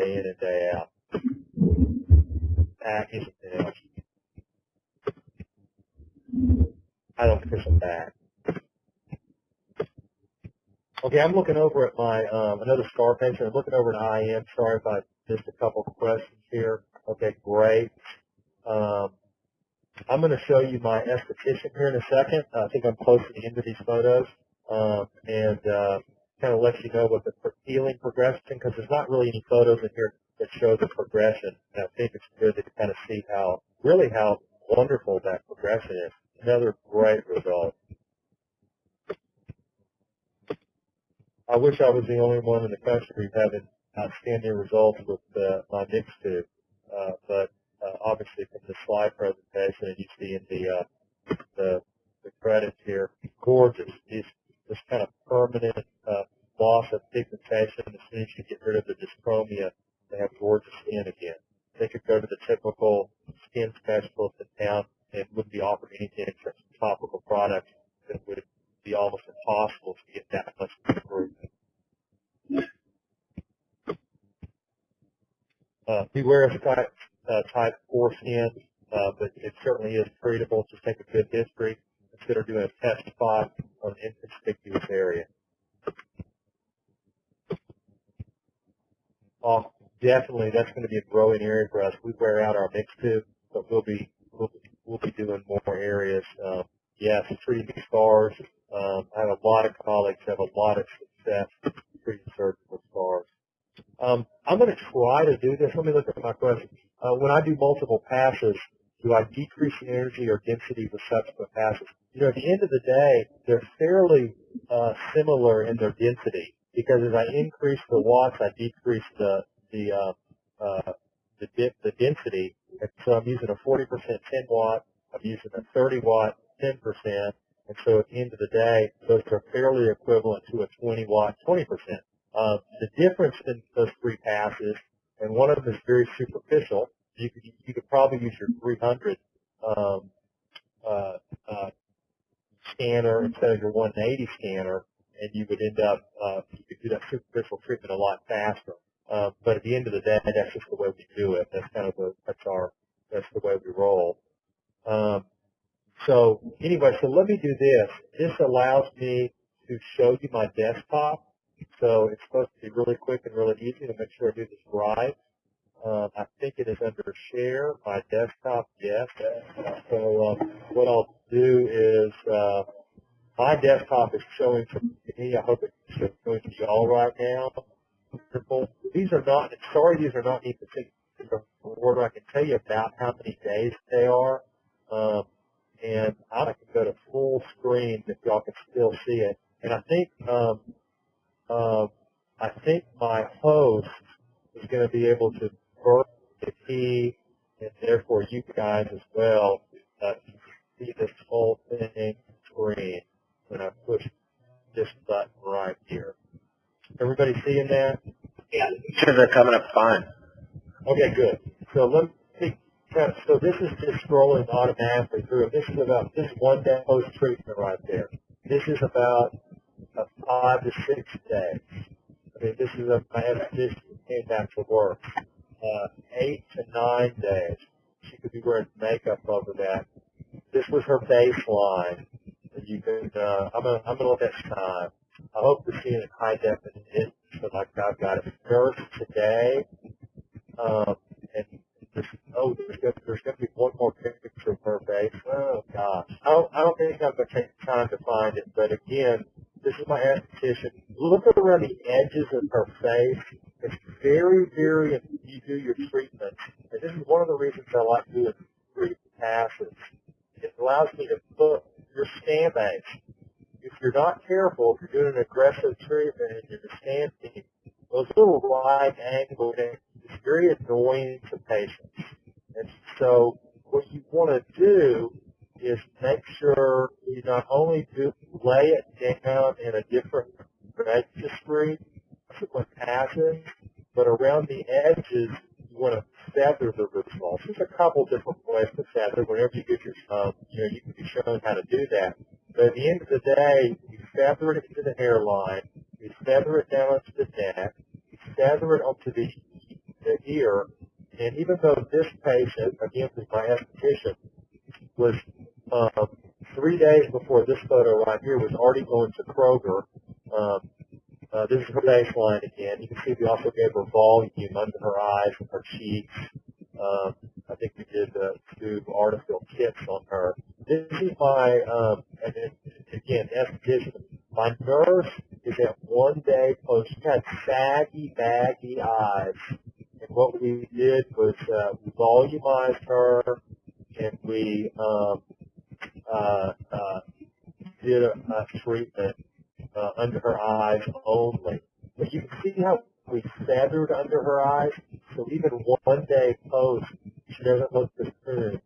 day in and day out. Back isn't it? I don't kiss them back. Okay, I'm looking over at my another scar patient. I'm looking over at IM. Sorry if I missed a couple of questions here. Okay, great. I'm going to show you my esthetician here in a second. I think I'm close to the end of these photos, and kind of let you know what the healing progression, because there's not really any photos in here that show the progression. And I think it's good to kind of see how wonderful that progression is. Another great result. I wish I was the only one in the country having outstanding results with my Mixto, but obviously from the slide presentation, and you see in the credits here, gorgeous. This kind of permanent loss of pigmentation. As soon as you get rid of the dyschromia, they have gorgeous skin again. They could go to the typical skin specialist in town and wouldn't be offered anything except some topical products that would be almost impossible to get that much improvement. Beware of type 4 skin, but it certainly is treatable. Just take a good history. Consider doing a test spot on an inconspicuous area. Definitely, that's going to be a growing area for us. We wear out our Mixto, but we'll be doing more areas. Yes, treating scars. I have a lot of colleagues who have a lot of success treating surgical scars. I'm going to try to do this. Let me look at my question. When I do multiple passes, do I decrease the energy or density with subsequent passes? You know, at the end of the day, they're fairly similar in their density, because as I increase the watts, I decrease the density. And so I'm using a 40% 10 watt. I'm using a 30 watt 10%. And so at the end of the day, those are fairly equivalent to a 20 watt 20%. The difference in those three passes, and one of them is very superficial. You could probably use your 300 scanner instead of your 180 scanner, and you would end up you could do that superficial treatment a lot faster. But at the end of the day, that's just the way we do it. That's kind of that's the way we roll. So anyway, so let me do this. This allows me to show you my desktop. So it's supposed to be really quick and really easy to make sure I do this right. I think it is under share, my desktop, yes. So what I'll do is my desktop is showing to me. I hope it's showing to you all right now. These are not, sorry, these are not any particular order. I can tell you about how many days they are. And I can go to full screen if y'all can still see it. And I think my host is going to be able to work the key, and therefore you guys as well see this whole thing screen when I push this button right here. Everybody seeing that? Yeah, they're coming up fine. Okay, good. So let me. So this is just scrolling automatically through. This is one day post treatment right there. This is about 5 to 6 days. I mean, this is my esthetician came back to work. 8 to 9 days. She could be wearing makeup over that. This was her baseline. You can. I'm gonna let that time. I hope you're seeing it high definition. So like I've got a nurse today, and there's going to be one more picture of her face. Oh gosh, I don't think I'm going to take time to find it. But again, this is my esthetician. Look around the edges of her face. It's very, very. You do your treatments, and this is one of the reasons I like doing 3 passes. It allows me to put your scan base. If you're not careful, if you're doing an aggressive treatment and you're standing, those little right angles, it's very annoying to patients. And so what you want to do is make sure you not only lay it down in a different registry, subsequent passes, but around the edges, you want to feather the results. There's a couple different ways to feather. Whenever you get your, you can be shown how to do that. But at the end of the day, you feather it into the hairline, you feather it down into the neck, you feather it onto the here. And even though this patient, again, was my esthetician, was 3 days before this photo right here, was already going to Kroger. This is her baseline again. You can see we also gave her volume under her eyes and her cheeks. I think we did 2 artificial kits on her. This is my, and again, esthetician. My nurse is at 1 day post. She had saggy, baggy eyes. And what we did was we volumized her, and we did a treatment under her eyes only. But you can see how we feathered under her eyes. So even 1 day post, she doesn't look this soon.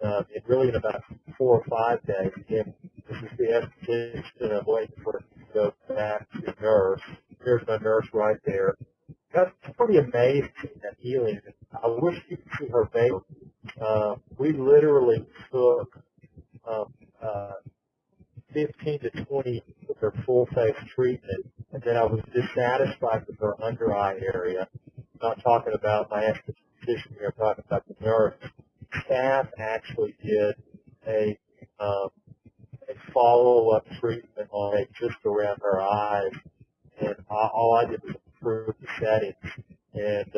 And really in about 4 or 5 days, again, this is the esthetician. I'm waiting for it to go back to the nurse. Here's my nurse right there. That's pretty amazing, that healing. I wish you could see her face. We literally took 15 to 20 with her full face treatment, and then I was dissatisfied with her under eye area. I'm not talking about my esthetician here, I'm talking about the nurse. Staff actually did a follow-up treatment on it just around her eyes, and all I did was improve the settings, and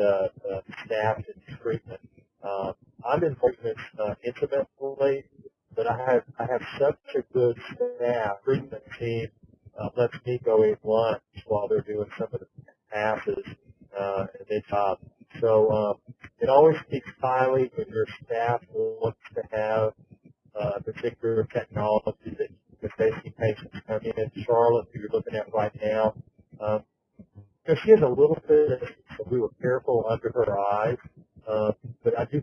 staff did the treatment. I'm in treatments intimately, but I have such a good staff. Treatment team lets me go eat lunch while they're doing some of the passes and their job. So it always speaks highly when your staff wants to have a particular technology that if they see patients come in. Charlotte, who you're looking at right now, she has a little bit, so we were careful under her eyes, but I do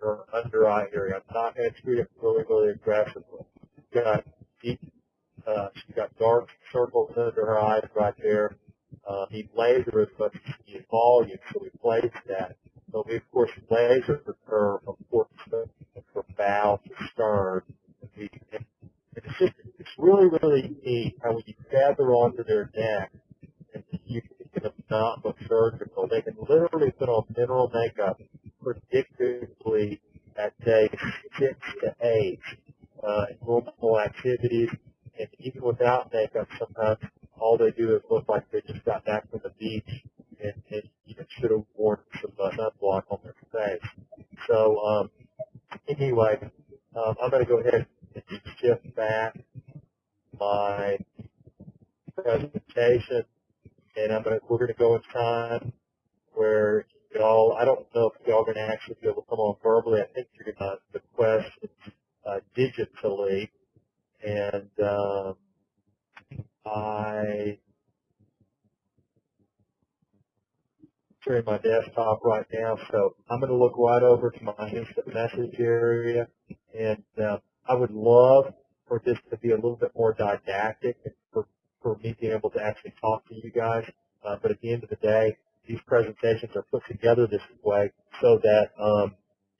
her under eye area. I'm not going to treat it really, really aggressively. She's got deep, she's got dark circles under her eyes right there. Need laser as much as she needs volume, so we placed that. So we, of course, lasered her from bow to stern. It's really, really neat how when you feather onto their neck, and you can not look surgical, they can literally put on mineral makeup predictably at day 6 to 8 in normal activities, and even without makeup, sometimes all they do is look like they just got back from the beach and should have worn some sunblock on their face. So anyway, I'm going to go ahead and shift back my presentation, and we're going to go in time where y'all, I don't know if y'all are going to actually be able to come on verbally. I think you're going to the questions digitally, and I'm sharing my desktop right now, so I'm going to look right over to my instant message area, and I would love for this to be a little bit more didactic and for me to be able to actually talk to you guys, but at the end of the day, these presentations are put together this way so that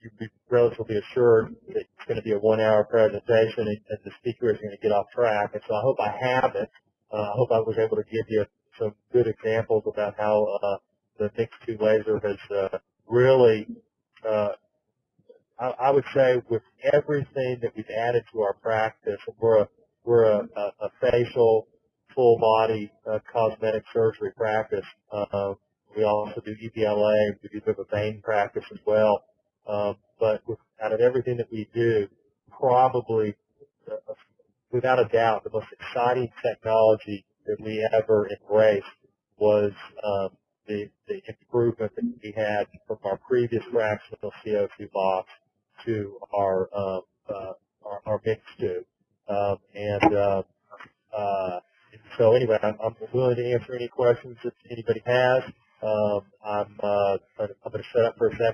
you'd be relatively assured that it's going to be a 1-hour presentation and the speaker is going to get off track. And so I hope I have it. I hope I was able to give you some good examples about how the Mixto laser has really, I would say, with everything that we've added to our practice, we're a facial, full-body cosmetic surgery practice. We also do EPLA. We do a bit of a vein practice as well. But out of everything that we do, probably, without a doubt, the most exciting technology that we ever embraced was the improvement that we had from our previous fractional CO2 box to our Mixto. So anyway, I'm willing to answer any questions that anybody has. I'm going to shut up for a second.